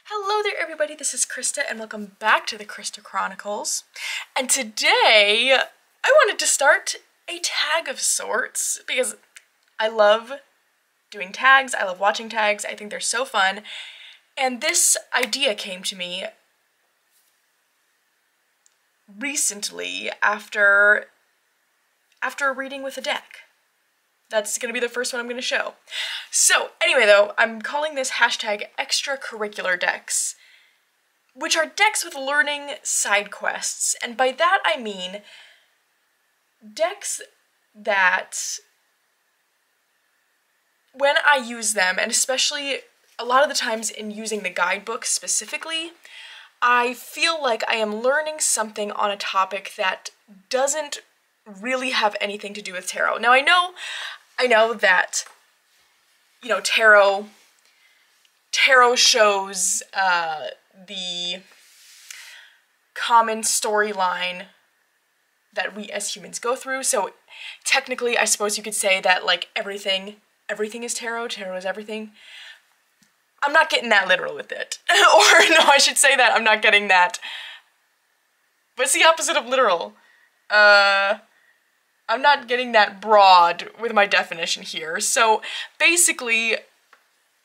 Hello there everybody, this is Krista and welcome back to the Krista Chronicles. And today I wanted to start a tag of sorts because I love doing tags, I love watching tags, I think they're so fun. And this idea came to me recently after a reading with a deck. That's going to be the first one I'm going to show. So anyway though, I'm calling this hashtag extracurricular decks, which are decks with learning side quests. And by that I mean decks that when I use them, and especially a lot of the times in using the guidebook specifically, I feel like I am learning something on a topic that doesn't really have anything to do with tarot. Now I know that, you know, tarot shows the common storyline that we as humans go through. So technically, I suppose you could say that like everything is tarot. Tarot is everything. I'm not getting that literal with it. Or no, I should say that I'm not getting that. What's the opposite of literal? I'm not getting that broad with my definition here. So basically,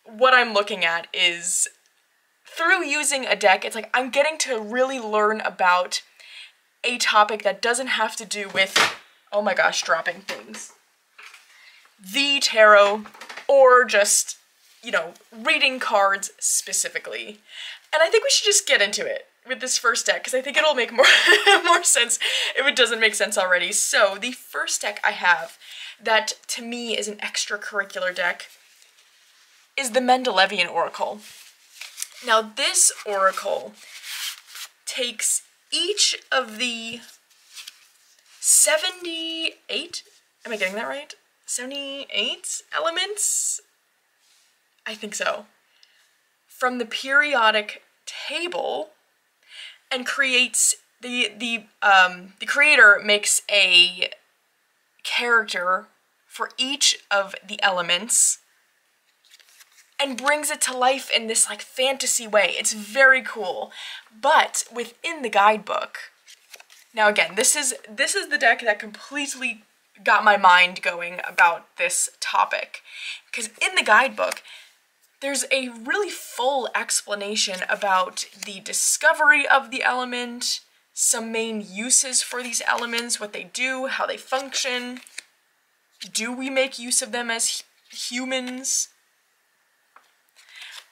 what I'm looking at is through using a deck, it's like I'm getting to really learn about a topic that doesn't have to do with, oh my gosh, dropping things, the tarot, or just, you know, reading cards specifically. And I think we should just get into it with this first deck, because I think it'll make more sense if it doesn't make sense already. So the first deck I have that to me is an extracurricular deck is the Mendelevian Oracle. Now this oracle takes each of the 78, am I getting that right? 78 elements? I think so. From the periodic table, and creates the creator makes a character for each of the elements and brings it to life in this like fantasy way. It's very cool. But within the guidebook, now again, this is the deck that completely got my mind going about this topic, because in the guidebook there's a really full explanation about the discovery of the element, some main uses for these elements, what they do, how they function. Do we make use of them as humans?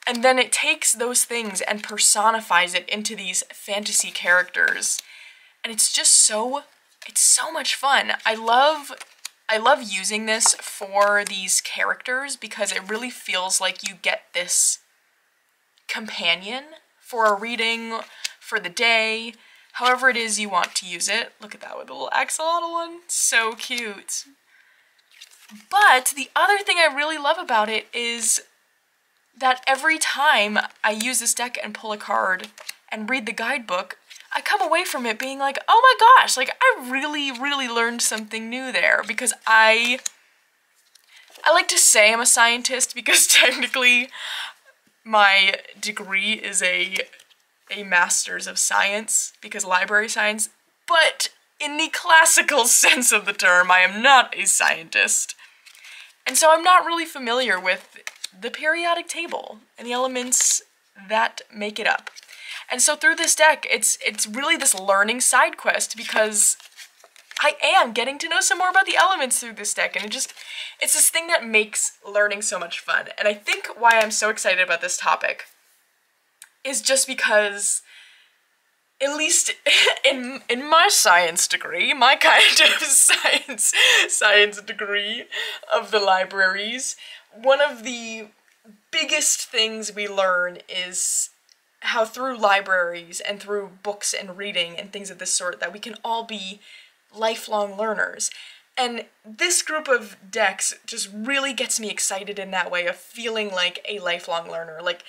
And then it takes those things and personifies it into these fantasy characters. And it's just it's so much fun. I love using this for these characters because it really feels like you get this companion for a reading, for the day, however it is you want to use it. Look at that with a little axolotl one. So cute. But the other thing I really love about it is that every time I use this deck and pull a card and read the guidebook, I come away from it being like, oh my gosh, like I really learned something new there, because I like to say I'm a scientist because technically my degree is a master's of science, because library science, but in the classical sense of the term, I am not a scientist. And so I'm not really familiar with the periodic table and the elements that make it up. And so through this deck, it's really this learning side quest, because I am getting to know some more about the elements through this deck, and it's this thing that makes learning so much fun. And I think why I'm so excited about this topic is just because, at least in my science degree, my kind of science degree of the libraries, one of the biggest things we learn is how through libraries and through books and reading and things of this sort that we can all be lifelong learners. And this group of decks just really gets me excited in that way of feeling like a lifelong learner. Like,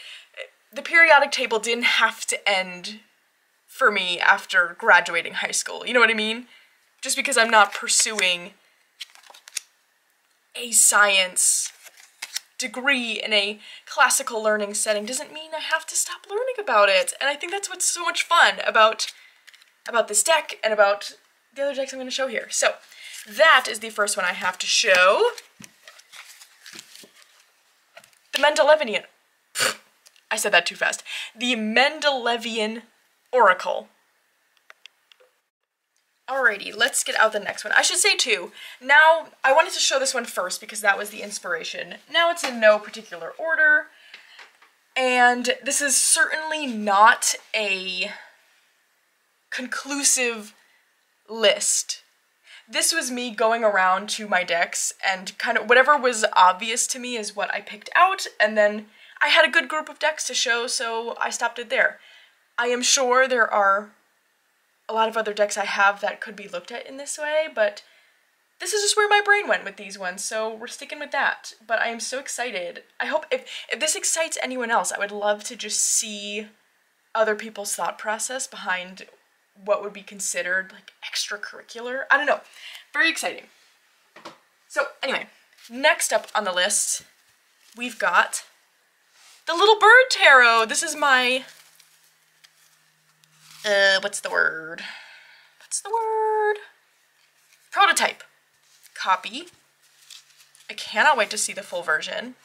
the periodic table didn't have to end for me after graduating high school, you know what I mean? Just because I'm not pursuing a science degree in a classical learning setting doesn't mean I have to stop learning about it. And I think that's what's so much fun about this deck and about the other decks I'm going to show here. So that is the first one I have to show. The Mendelevian. I said that too fast. The Mendelevian Oracle. Alrighty, let's get out the next one. I should say too, now I wanted to show this one first because that was the inspiration. Now it's in no particular order, and this is certainly not a conclusive list. This was me going around to my decks and kind of whatever was obvious to me is what I picked out, and then I had a good group of decks to show, so I stopped it there. I am sure there are a lot of other decks I have that could be looked at in this way, but this is just where my brain went with these ones, so we're sticking with that. But I am so excited. I hope if this excites anyone else, I would love to just see other people's thought process behind what would be considered like extracurricular. I don't know. Very exciting. So anyway, next up on the list, we've got the Little Bird Tarot. This is my what's the word? Prototype copy. I cannot wait to see the full version.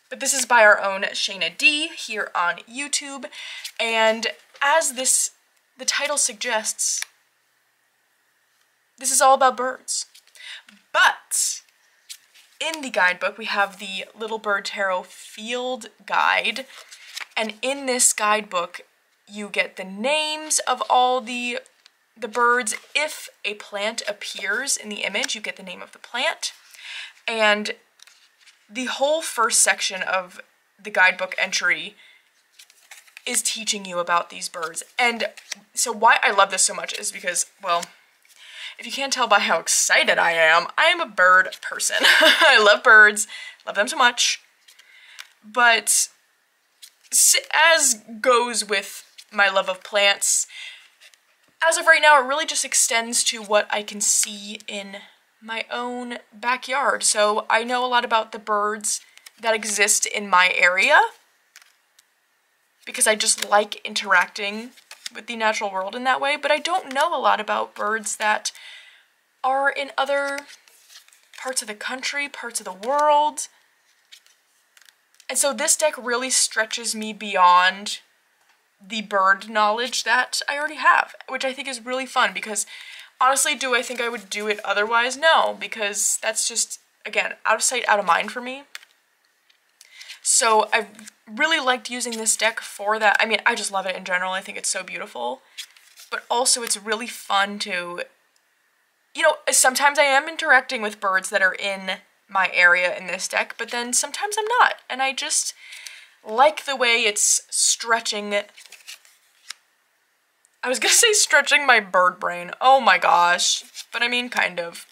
But this is by our own Shayna D here on YouTube, and as the title suggests, this is all about birds. But in the guidebook, we have the Little Bird Tarot Field Guide. And in this guidebook, you get the names of all the birds. If a plant appears in the image, you get the name of the plant. And the whole first section of the guidebook entry is teaching you about these birds. And so why I love this so much is because, well, if you can't tell by how excited I am a bird person. I love birds, love them so much. But as goes with my love of plants, as of right now, it really just extends to what I can see in my own backyard. So I know a lot about the birds that exist in my area because I just like interacting with the natural world in that way, but I don't know a lot about birds that are in other parts of the country, parts of the world. And so this deck really stretches me beyond the bird knowledge that I already have, which I think is really fun because honestly, do I think I would do it otherwise? No, because that's just, again, out of sight, out of mind for me. So I really liked using this deck for that. I mean, I just love it in general. I think it's so beautiful. But also it's really fun to, you know, sometimes I am interacting with birds that are in my area in this deck, but then sometimes I'm not. And I just like the way it's stretching. I was gonna say stretching my bird brain. Oh my gosh. But I mean, kind of.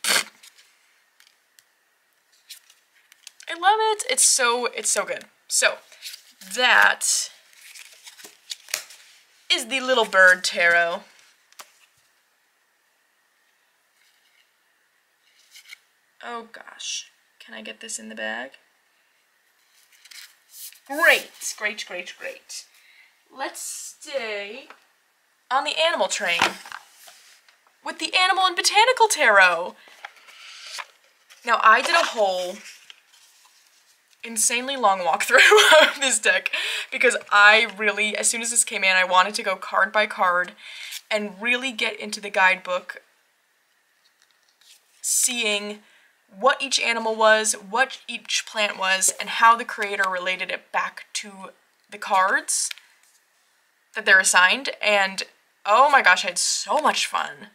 I love it. It's so good. So, that is the Little Bird Tarot. Oh gosh. Can I get this in the bag? Great. Let's stay on the animal train with the Animal and Botanical Tarot. Now, I did a whole insanely long walkthrough of this deck because I really, as soon as this came in, I wanted to go card by card and really get into the guidebook, seeing what each animal was, what each plant was, and how the creator related it back to the cards that they're assigned. And oh my gosh, I had so much fun.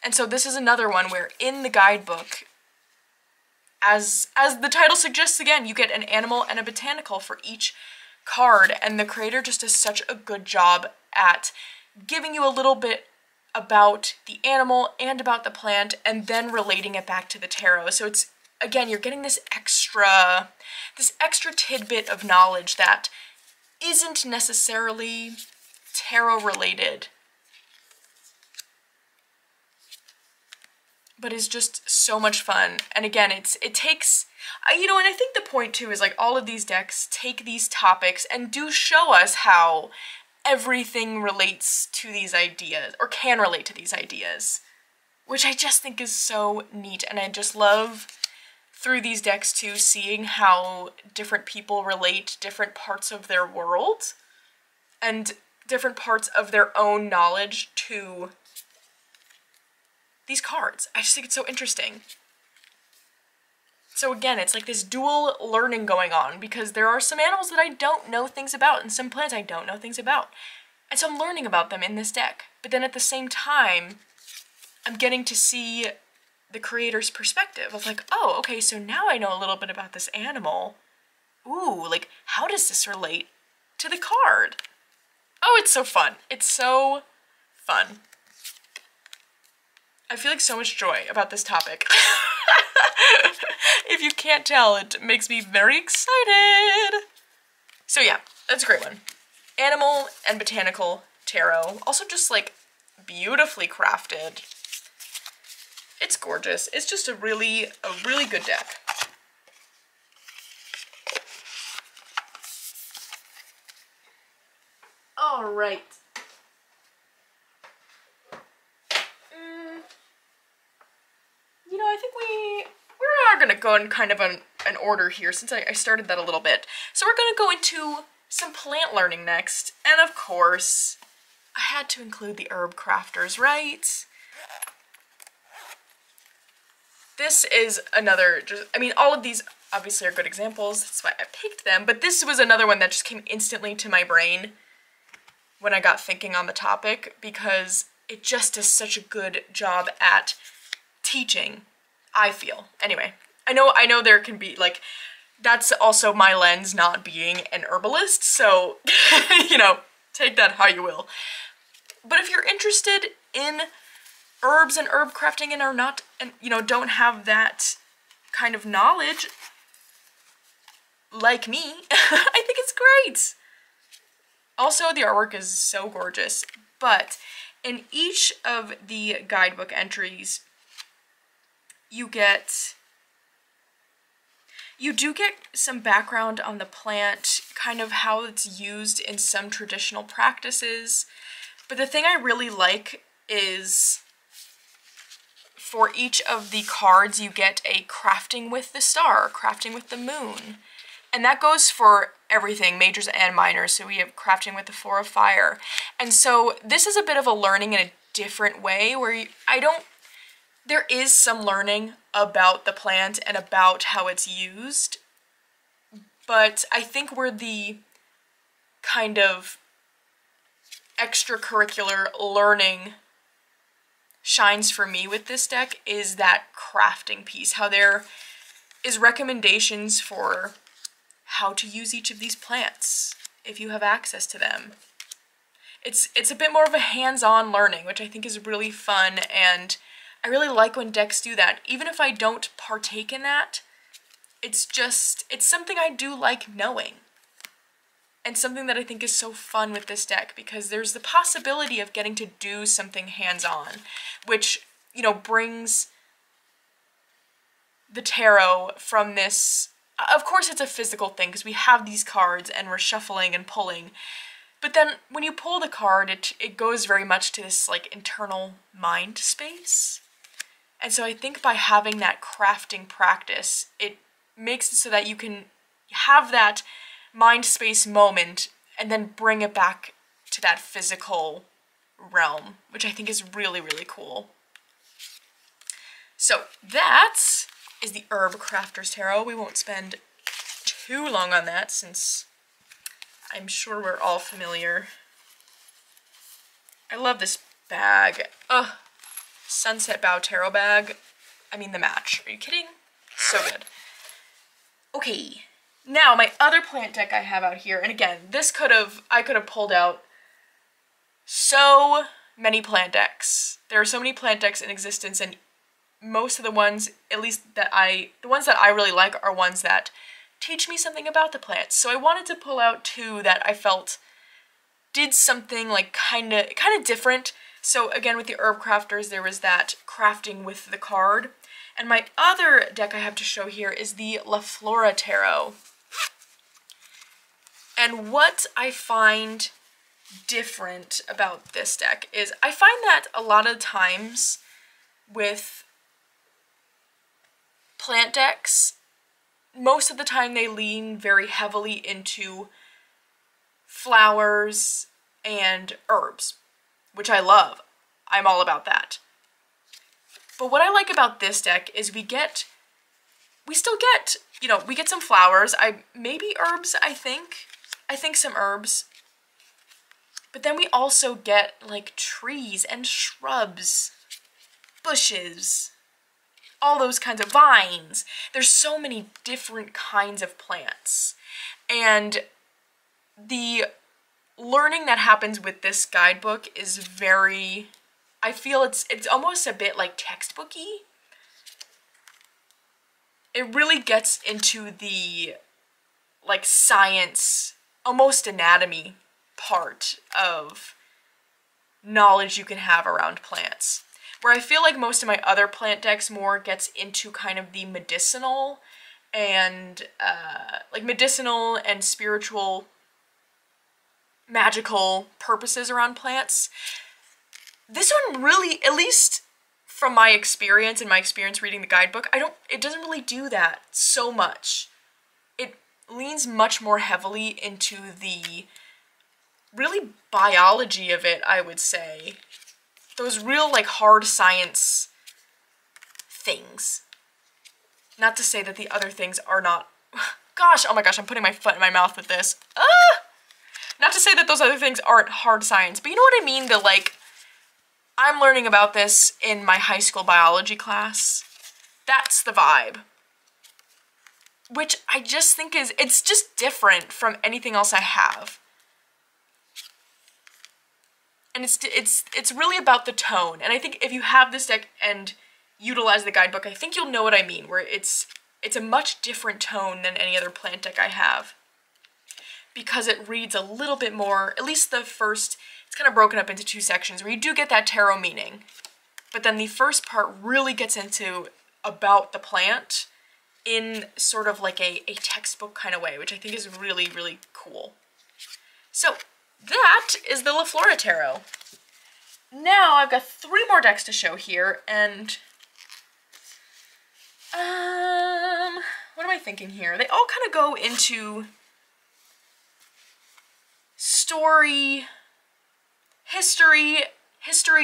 And so this is another one where in the guidebook, as the title suggests, again, you get an animal and a botanical for each card, and the creator just does such a good job at giving you a little bit about the animal and about the plant and then relating it back to the tarot. So it's, again, you're getting this extra tidbit of knowledge that isn't necessarily tarot related. but is just so much fun. And again, it takes, you know, and I think the point too is like all of these decks take these topics and do show us how everything relates to these ideas, or can relate to these ideas, which I just think is so neat. And I just love through these decks too, seeing how different people relate different parts of their world and different parts of their own knowledge to these cards. I just think it's so interesting. So again, it's like this dual learning going on, because there are some animals that I don't know things about and some plants I don't know things about. And so I'm learning about them in this deck. But then at the same time, I'm getting to see the creator's perspective of like, oh, okay, so now I know a little bit about this animal. Ooh, like, how does this relate to the card? Oh, it's so fun. It's so fun. I feel like so much joy about this topic. If you can't tell, it makes me very excited. So yeah, that's a great one. Animal and Botanical Tarot. Also just like beautifully crafted. It's gorgeous. It's just a really good deck. All right. You know, I think we are going to go in kind of an order here, since I started that a little bit. So we're going to go into some plant learning next. And of course, I had to include the Herbcrafters, right? This is another, I mean, all of these obviously are good examples. That's why I picked them. But this was another one that just came instantly to my brain when I got thinking on the topic, because it just does such a good job at teaching, I feel. Anyway, I know there can be, like, that's also my lens not being an herbalist, so, you know, take that how you will. But if you're interested in herbs and herb crafting and are not, and you know, don't have that kind of knowledge, like me, I think it's great. Also, the artwork is so gorgeous, but in each of the guidebook entries, you do get some background on the plant, kind of how it's used in some traditional practices. But the thing I really like is for each of the cards, you get a crafting with the star, crafting with the moon. And that goes for everything, majors and minors. So we have crafting with the Four of Fire. And so this is a bit of a learning in a different way, where there is some learning about the plant and about how it's used. But I think where the kind of extracurricular learning shines for me with this deck is that crafting piece, how there is recommendations for how to use each of these plants if you have access to them. It's a bit more of a hands-on learning, which I think is really fun, and I really like when decks do that. Even if I don't partake in that, it's something I do like knowing. And something that I think is so fun with this deck, because there's the possibility of getting to do something hands-on, which, you know, brings the tarot from this. Of course it's a physical thing, because we have these cards and we're shuffling and pulling. But then when you pull the card, it goes very much to this, like, internal mind space. And so I think by having that crafting practice, it makes it so that you can have that mind space moment and then bring it back to that physical realm, which I think is really, really cool. So that is the Herbcrafters Tarot. We won't spend too long on that, since I'm sure we're all familiar. I love this bag. Ugh. Sunset Bow Tarot bag. I mean, the match. Are you kidding? So good. Okay. Now, my other plant deck I have out here, and again, I could have pulled out so many plant decks. There are so many plant decks in existence, and most of the ones, at least the ones that I really like, are ones that teach me something about the plants. So I wanted to pull out two that I felt did something like kind of different. So again, with the Herbcrafters, there was that crafting with the card. And my other deck I have to show here is the Laflora Tarot. And what I find different about this deck is I find that a lot of times with plant decks, most of the time they lean very heavily into flowers and herbs, which I love. I'm all about that. But what I like about this deck is we still get, you know, we get some flowers, maybe herbs, I think some herbs. But then we also get like trees and shrubs, bushes, all those kinds of vines. There's so many different kinds of plants. And the learning that happens with this guidebook is very, I feel it's almost a bit like textbooky. It really gets into the like science, almost anatomy part of knowledge you can have around plants. Where I feel like most of my other plant decks more gets into kind of the medicinal and spiritual, magical purposes around plants. This one really, at least from my experience and my experience reading the guidebook, it doesn't really do that so much. It leans much more heavily into the really biology of it, I would say. Those real like hard science things. Not to say that the other things are not, gosh, oh my gosh, I'm putting my foot in my mouth with this. Not to say that those other things aren't hard science, but you know what I mean? The like, I'm learning about this in my high school biology class. That's the vibe. Which I just think it's just different from anything else I have. And it's really about the tone. And I think if you have this deck and utilize the guidebook, I think you'll know what I mean, where it's a much different tone than any other plant deck I have. Because it reads a little bit more, at least the first, it's kind of broken up into two sections where you do get that tarot meaning. But then the first part really gets into about the plant in sort of like a textbook kind of way, which I think is really, really cool. So that is the Laflora Tarot. Now I've got 3 more decks to show here, and what am I thinking here? They all kind of go into story, history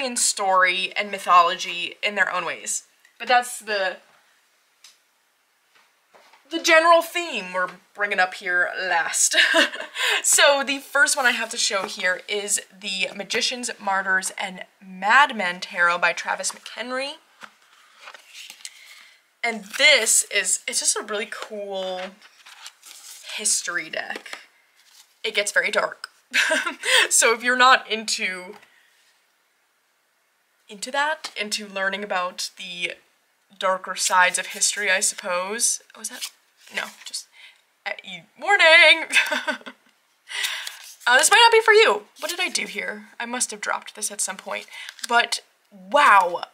and story and mythology in their own ways. But that's the general theme we're bringing up here last. So the first one I have to show here is the Magicians, Martyrs, and Madmen Tarot by Travis McHenry. And this it's just a really cool history deck. It gets very dark. So if you're not into learning about the darker sides of history, I suppose. Oh, is that? No, just warning! This might not be for you. What did I do here? I must have dropped this at some point. But wow,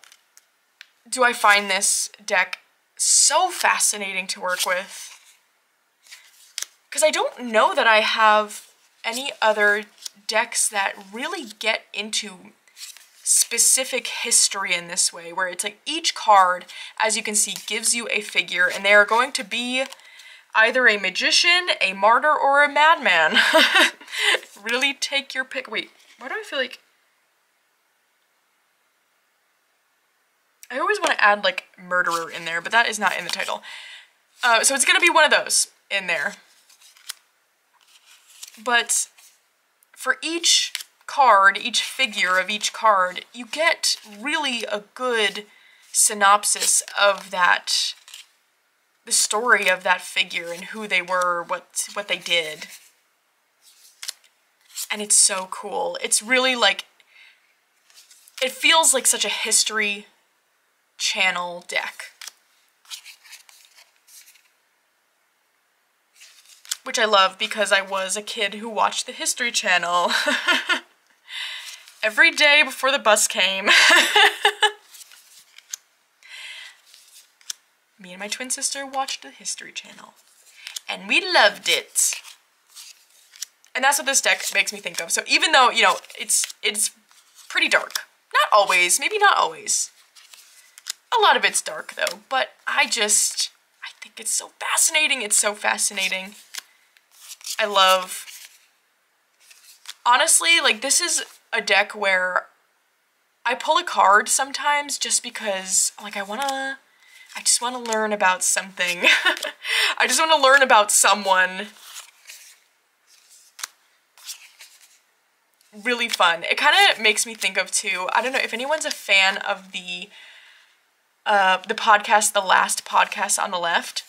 do I find this deck so fascinating to work with. Because I don't know that I have any other decks that really get into specific history in this way, where it's like each card, as you can see, gives you a figure, and they are going to be either a magician, a martyr, or a madman. Really take your pick. Wait, why do I feel like... I always want to add, like, murderer in there, but that is not in the title. So it's going to be one of those in there. But for each card, each figure of each card, you get really a good synopsis of that, the story of that figure and who they were, what they did. And it's so cool. It's really like, it feels like such a History Channel deck. Which I love because I was a kid who watched the History Channel. every day before the bus came. Me and my twin sister watched the History Channel, and we loved it. And that's what this deck makes me think of. So even though, you know, it's pretty dark. Not always, maybe not always. A lot of it's dark though, but I think it's so fascinating. It's so fascinating. I love, honestly, like this is a deck where I pull a card sometimes just because like I just want to learn about something. I just want to learn about someone. Really fun. It kind of makes me think of too, I don't know if anyone's a fan of the podcast, The Last Podcast on the Left.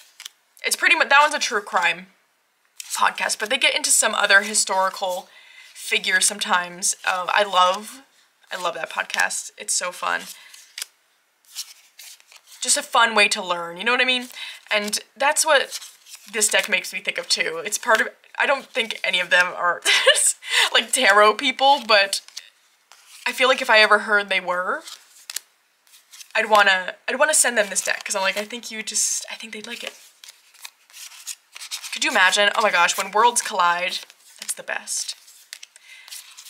It's pretty much, that one's a true crime podcast, but they get into some other historical figures sometimes. I love that podcast. It's so fun. Just a fun way to learn, you know what I mean? And that's what this deck makes me think of too. It's part of, I don't think any of them are like tarot people, but I feel like if I ever heard they were, I'd wanna send them this deck because I'm like, I think they'd like it. Could you imagine? Oh my gosh, when worlds collide, that's the best.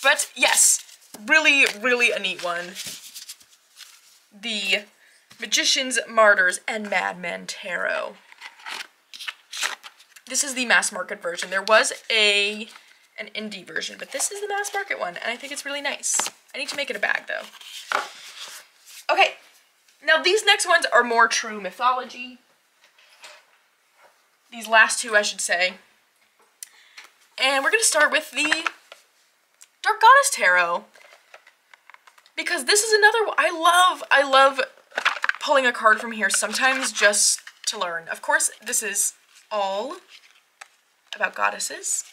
But yes, really, really a neat one. The Magicians, Martyrs, and Madmen Tarot. This is the mass market version. There was an indie version, but this is the mass market one, and I think it's really nice. I need to make it a bag, though. Okay, now these next ones are more true mythology. These last two, I should say. And we're going to start with the Dark Goddess Tarot. Because this is another one. I love pulling a card from here sometimes just to learn. Of course, this is all about goddesses.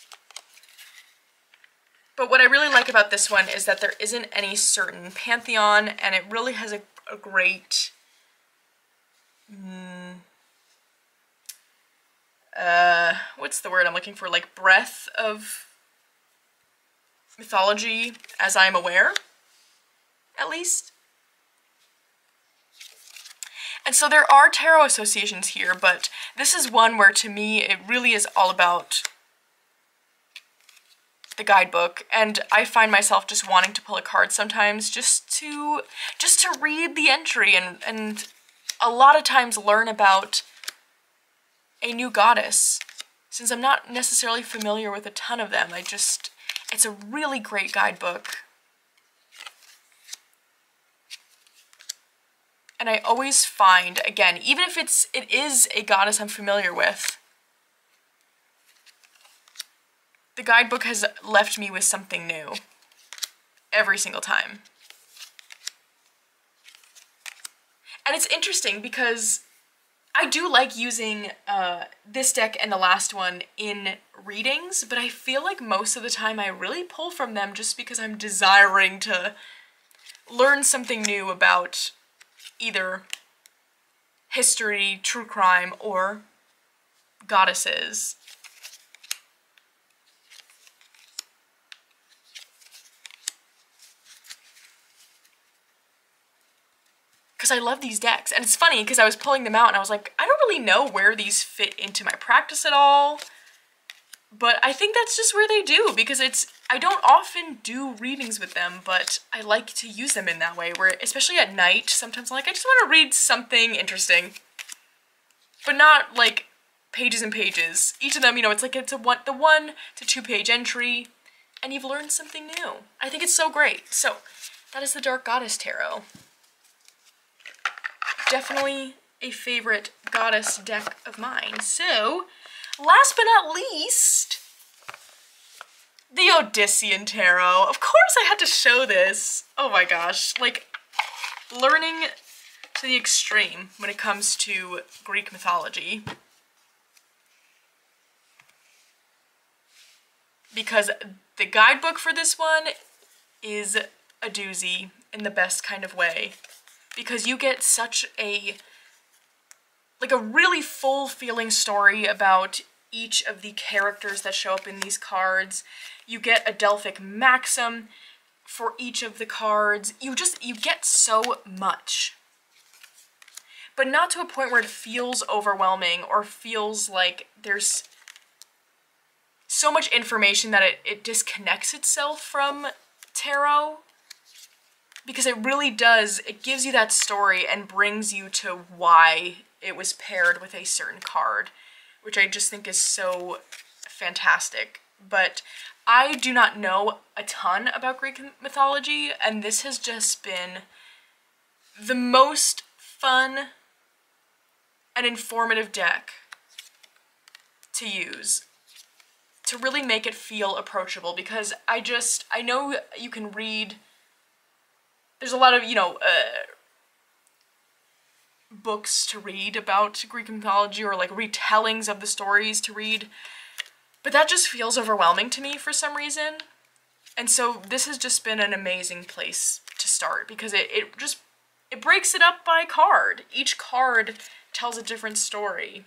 But what I really like about this one is that there isn't any certain pantheon, and it really has a great what's the word I'm looking for? Like breadth of mythology, as I'm aware, at least. And so there are tarot associations here, but this is one where to me it really is all about the guidebook, and I find myself just wanting to pull a card sometimes just to read the entry and a lot of times learn about a new goddess. Since I'm not necessarily familiar with a ton of them, it's a really great guidebook. And I always find, again, even if it is a goddess I'm familiar with, the guidebook has left me with something new every single time. And it's interesting because I do like using this deck and the last one in readings, but I feel like most of the time I really pull from them just because I'm desiring to learn something new about either history, true crime, or goddesses. Because I love these decks. And it's funny because I was pulling them out and I was like, I don't really know where these fit into my practice at all. But I think that's just where they do, because I don't often do readings with them, but I like to use them in that way, where especially at night, sometimes I'm like, I just want to read something interesting. But not like pages and pages. Each of them, you know, it's like the 1 to 2 page entry, and you've learned something new. I think it's so great. So that is the Dark Goddess Tarot. Definitely a favorite goddess deck of mine. So, last but not least, the Odyssean Tarot. Of course I had to show this. Oh my gosh. Like, learning to the extreme when it comes to Greek mythology. Because the guidebook for this one is a doozy in the best kind of way. Because you get such a really full feeling story about each of the characters that show up in these cards. You get a Delphic maxim, for each of the cards. You get so much. But not to a point where it feels overwhelming or feels like there's so much information that it disconnects itself from tarot. Because it really does, it gives you that story and brings you to why it was paired with a certain card, which I just think is so fantastic. But I do not know a ton about Greek mythology, and this has just been the most fun and informative deck to use to really make it feel approachable, because I know you can read, there's a lot of, you know, books to read about Greek mythology, or like retellings of the stories to read, but that just feels overwhelming to me for some reason. And so this has just been an amazing place to start, because it breaks it up by card. Each card tells a different story.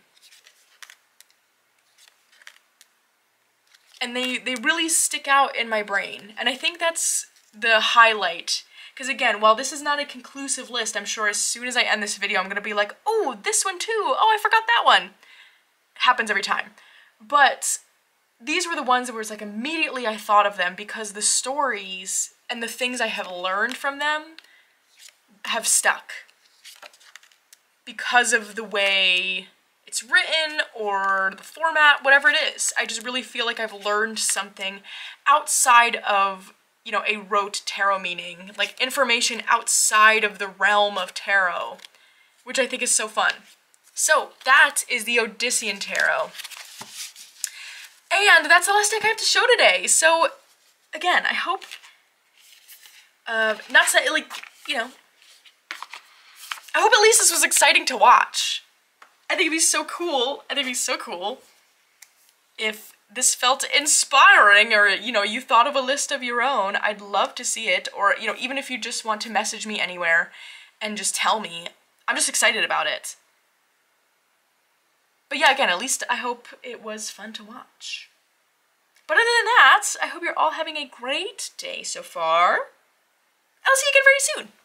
And they really stick out in my brain. And I think that's the highlight. Because again, while this is not a conclusive list, I'm sure as soon as I end this video, I'm going to be like, oh, this one too. Oh, I forgot that one. It happens every time. But these were the ones that was like immediately I thought of them, because the stories and the things I have learned from them have stuck. Because of the way it's written or the format, whatever it is. I just really feel like I've learned something outside of, you know, a rote tarot meaning, like information outside of the realm of tarot, which I think is so fun. So that is the Odyssean Tarot. And that's the last deck I have to show today. So again, I hope, not say, like, you know, I hope at least this was exciting to watch. I think it'd be so cool. I think it'd be so cool if this felt inspiring, or, you know, you thought of a list of your own. I'd love to see it. Or, you know, even if you just want to message me anywhere and just tell me. I'm just excited about it. But yeah, again, at least I hope it was fun to watch. But other than that, I hope you're all having a great day so far. I'll see you again very soon.